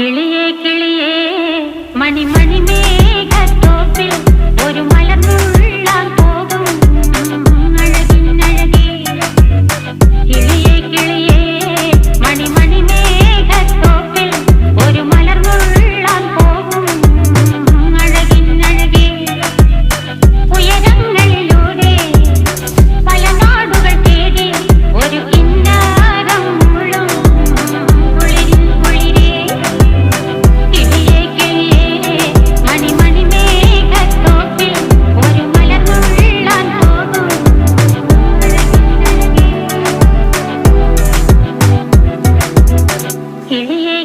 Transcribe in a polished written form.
കിളിയേ കിളിയേ മണിമണി മേഘത്തോപ്പിൽ ഒരു മലർന്നുള്ളാൻ പോകും അഴകിനഴകേ. കിളിയേ കിളിയേ മണിമണി മേഘത്തോപ്പിൽ ഒരു മലർന്നുള്ളാൻ പോകും അഴകിനഴകേ. ഉയരങ്ങളിലൂടെ പല നാടുകൾ തേടി ഒരു കിന്നാരം മുള്ളും കുളിരിൻ കുളിരേ. കിളിയേ കിളിയേ മണിമണി മേഘത്തോപ്പിൽ ഒരു മലർന്നുള്ളാൻ പോകും അഴകിനഴകേ. കിളിയേ